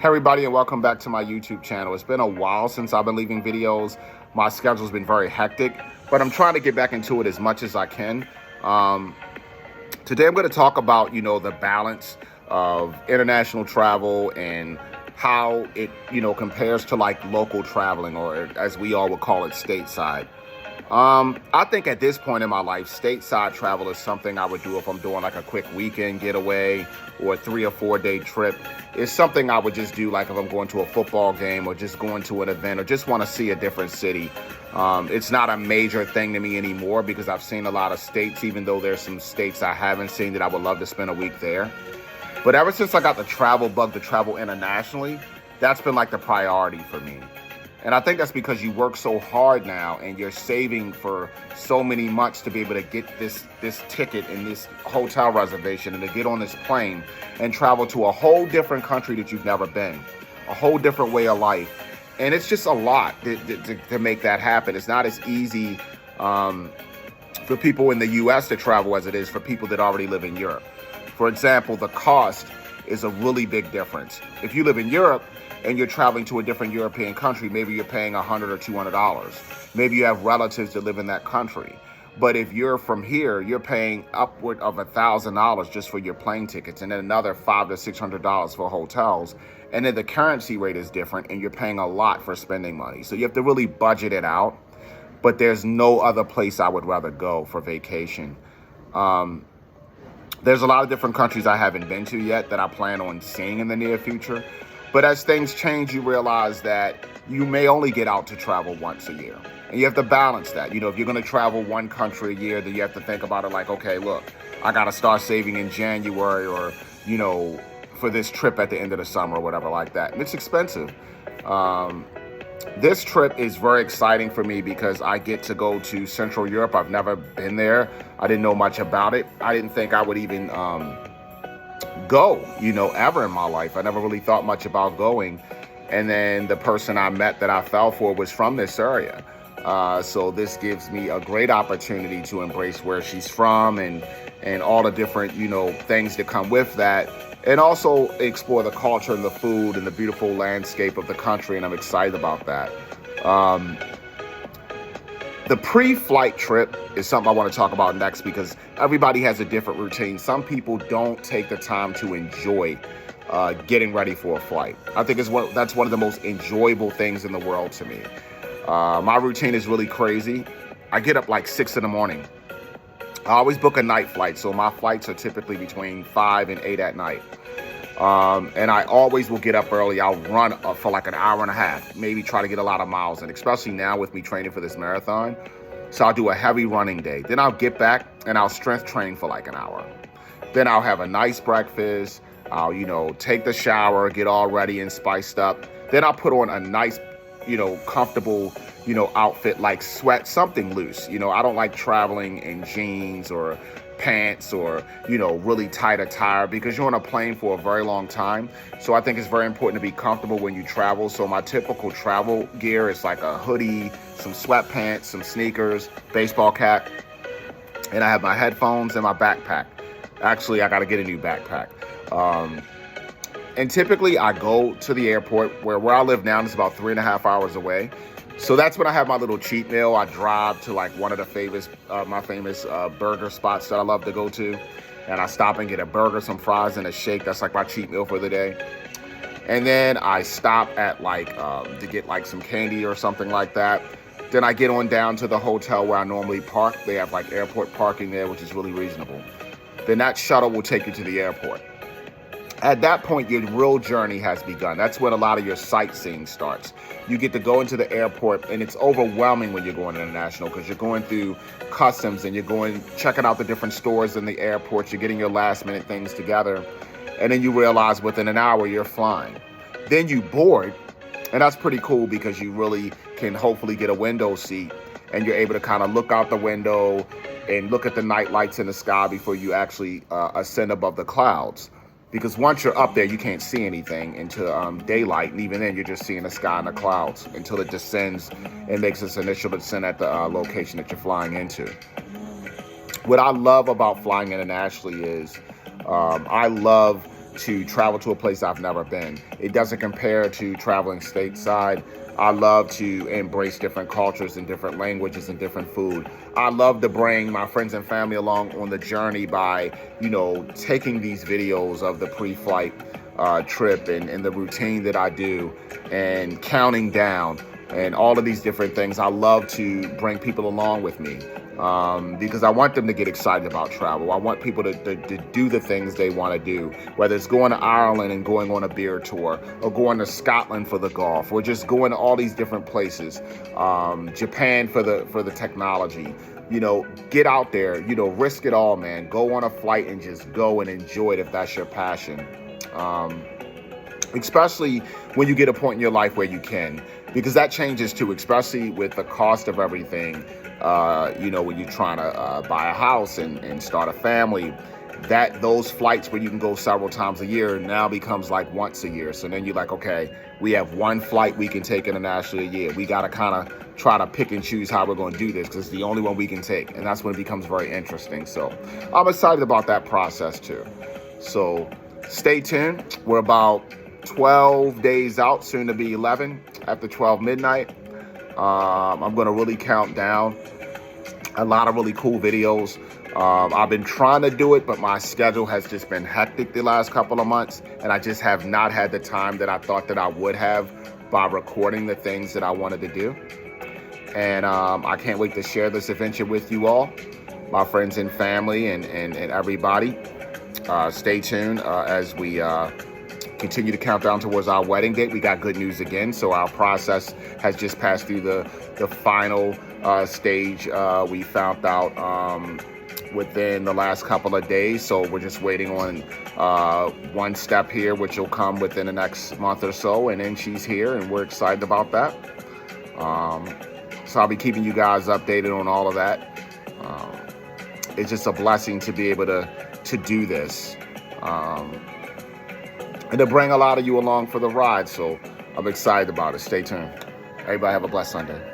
Hey everybody, and welcome back to my YouTube channel. It's been a while since I've been leaving videos. My schedule's been very hectic, but I'm trying to get back into it as much as I can. Today I'm going to talk about, the balance of international travel and how it, compares to like local traveling, or as we all would call it, stateside. I think at this point in my life, stateside travel is something I would do if I'm doing like a quick weekend getaway or a 3 or 4 day trip. It's something I would just do like if I'm going to a football game or just going to an event or just want to see a different city. It's not a major thing to me anymore because I've seen a lot of states, even though there's some states I haven't seen that I would love to spend a week there. But ever since I got the travel bug to travel internationally, that's been like the priority for me. And I think that's because you work so hard now and you're saving for so many months to be able to get this ticket and this hotel reservation and to get on this plane and travel to a whole different country that you've never been, a whole different way of life. And it's just a lot to make that happen. It's not as easy for people in the US to travel as it is for people that already live in Europe. For example, the cost is a really big difference. If you live in Europe, and you're traveling to a different European country, maybe you're paying $100 or $200. Maybe you have relatives that live in that country. But if you're from here, you're paying upward of $1,000 just for your plane tickets, and then another $500 to $600 for hotels. And then the currency rate is different, and you're paying a lot for spending money. So you have to really budget it out. But there's no other place I would rather go for vacation. There's a lot of different countries I haven't been to yet that I plan on seeing in the near future. But as things change, you realize that you may only get out to travel once a year. And you have to balance that. If you're going to travel one country a year, then you have to think about it like, okay, look, I got to start saving in January or, for this trip at the end of the summer or whatever like that. And it's expensive. This trip is very exciting for me because I get to go to Central Europe. I've never been there. I didn't know much about it. I didn't think I would even go, ever in my life. I never really thought much about going. And then the person I met that I fell for was from this area. So this gives me a great opportunity to embrace where she's from and all the different, things that come with that. And also explore the culture and the food and the beautiful landscape of the country. And I'm excited about that. The pre-flight trip is something I want to talk about next because everybody has a different routine. Some people don't take the time to enjoy getting ready for a flight. I think that's one of the most enjoyable things in the world to me. My routine is really crazy. I get up like 6 in the morning. I always book a night flight, so my flights are typically between 5 and 8 at night. And I always will get up early. I'll run for like an hour and a half, maybe try to get a lot of miles in, especially now with me training for this marathon. So I'll do a heavy running day. Then I'll get back and I'll strength train for like an hour. Then I'll have a nice breakfast. I'll, take the shower, get all ready and spiced up. Then I'll put on a nice, comfortable, outfit like sweat, something loose. I don't like traveling in jeans or pants or, really tight attire because you're on a plane for a very long time. So I think it's very important to be comfortable when you travel. So my typical travel gear is like a hoodie, some sweatpants, some sneakers, baseball cap, and I have my headphones and my backpack. Actually, I got to get a new backpack. And typically I go to the airport where I live now is about 3.5 hours away. So that's when I have my little cheat meal. I drive to like one of the my famous burger spots that I love to go to. And I stop and get a burger, some fries, and a shake. That's like my cheat meal for the day. And then I stop at to get like some candy or something like that. Then I get on down to the hotel where I normally park. They have like airport parking there, which is really reasonable. Then that shuttle will take you to the airport. At that point, your real journey has begun. That's when a lot of your sightseeing starts. You get to go into the airport, and it's overwhelming when you're going international because you're going through customs and you're checking out the different stores in the airport. You're getting your last minute things together. And then you realize within an hour you're flying. Then you board, and that's pretty cool because you really can hopefully get a window seat and you're able to kind of look out the window and look at the night lights in the sky before you actually ascend above the clouds. Because once you're up there, you can't see anything until daylight. And even then, you're just seeing the sky and the clouds until it descends and makes its initial descent at the location that you're flying into. What I love about flying internationally is I love to travel to a place I've never been. It doesn't compare to traveling stateside. I love to embrace different cultures and different languages and different food. I love to bring my friends and family along on the journey by, taking these videos of the pre-flight trip and the routine that I do and counting down and all of these different things. I love to bring people along with me because I want them to get excited about travel. I want people to do the things they want to do, whether it's going to Ireland and going on a beer tour, or going to Scotland for the golf, or just going to all these different places, Japan for the technology. Get out there, risk it all, man. Go on a flight and just go and enjoy it if that's your passion. Especially when you get a point in your life where you can, because that changes too, especially with the cost of everything. When you're trying to buy a house and start a family, those flights where you can go several times a year now becomes like once a year. So then you're like, okay, we have one flight we can take internationally a year. We got to kind of try to pick and choose how we're going to do this because it's the only one we can take. And that's when it becomes very interesting. So I'm excited about that process too. So stay tuned. We're about 12 days out, soon to be 11 after 12 midnight. I'm going to really count down a lot of really cool videos. I've been trying to do it, but my schedule has just been hectic the last couple of months, and I just have not had the time that I thought that I would have by recording the things that I wanted to do. And I can't wait to share this adventure with you all, my friends and family and everybody. Stay tuned as we continue to count down towards our wedding date. We got good news again. So our process has just passed through the final stage. We found out within the last couple of days. So we're just waiting on one step here, which will come within the next month or so. And then she's here and we're excited about that. So I'll be keeping you guys updated on all of that. It's just a blessing to be able to do this. And to bring a lot of you along for the ride. So I'm excited about it. Stay tuned. Everybody have a blessed Sunday.